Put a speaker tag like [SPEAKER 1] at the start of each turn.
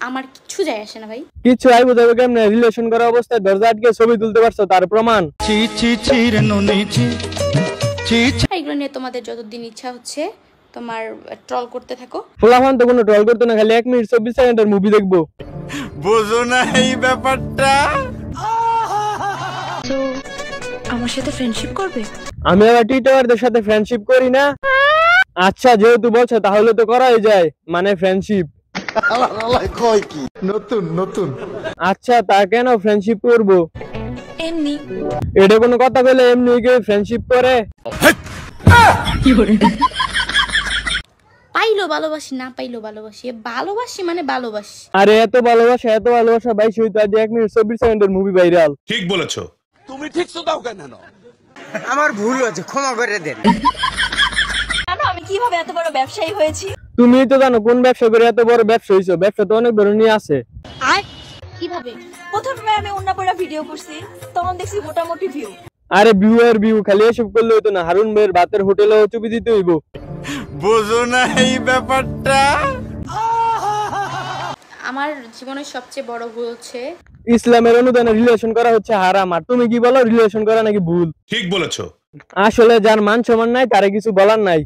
[SPEAKER 1] আমার কিছু যায় আসে না ভাই।
[SPEAKER 2] কিছু আইবো যাবে কেমনে? রিলেশন করা অবস্থায় দরজা আটকে ছবি তুলতে পারছো, তার প্রমাণ।
[SPEAKER 1] এগুলো নিয়ে তোমাদের যতদিন ইচ্ছা হচ্ছে তোমার ট্রল করতে থাকো।
[SPEAKER 2] পোলাপান তো কোনো ট্রল করতে না, খালি 1 মিনিট 24 সেকেন্ডের মুভি দেখবো।
[SPEAKER 3] বুঝো না এই ব্যাপারটা?
[SPEAKER 1] তো আমার সাথে ফ্রেন্ডশিপ করবে?
[SPEAKER 2] আমি আবার টিকটকারদের সাথে ফ্রেন্ডশিপ করি না। আচ্ছা যেহেতু বলছো তাহলে তো করাই যায়, মানে ফ্রেন্ডশিপ।
[SPEAKER 3] নতুন
[SPEAKER 2] আচ্ছা তা কেন ফ্রেন্ডশিপ করবো?
[SPEAKER 1] এমনি।
[SPEAKER 2] এটা কোনো কথা বলে এমনি কেউ ফ্রেন্ডশিপ করে?
[SPEAKER 1] পাইলো ভালোবাসি, না পাইলো ভালোবাসি, ভালোবাসি মানে ভালোবাসি।
[SPEAKER 2] আরে এত ভালোবাসা ভাই সইতো আজ 1 মিনিট 24 সেকেন্ডের মুভি ভাইরাল।
[SPEAKER 4] ঠিক বলেছো।
[SPEAKER 3] তুমি ঠিক তো দাও কেন?
[SPEAKER 5] আমার ভুল হয়েছে, ক্ষমা করে দেন।
[SPEAKER 1] জানো আমি কিভাবে এত বড় ব্যবসায়ী হয়েছি?
[SPEAKER 2] তুমি তো জানো কোন ব্যবসা করে এত বড় ব্যবসা হইছো? ব্যবসা তো অনেক ধরনের আছে।
[SPEAKER 1] কিভাবে?
[SPEAKER 6] প্রথমে আমি অন্যপড়া ভিডিও করছি, তখন দেখছি মোটামুটি ভিউ।
[SPEAKER 2] আরে ভিউ আর ভিউ, খালি এসব করলে হইতো না। হারুন ভাইয়ের ভাতের হোটেলে ছবি দিতে হইব।
[SPEAKER 3] বুঝো না এই ব্যাপারটা?
[SPEAKER 1] আমার জীবনের সবচেয়ে বড় ভুল হচ্ছে
[SPEAKER 2] ইসলামের অনুদানে রিলেশন করা হচ্ছে হারাম, আর তুমি কি বলো রিলেশন করা নাকি ভুল?
[SPEAKER 4] ঠিক বলেছো।
[SPEAKER 2] আসলে যার মান সম্মান নাই তারে কিছু বলার নাই।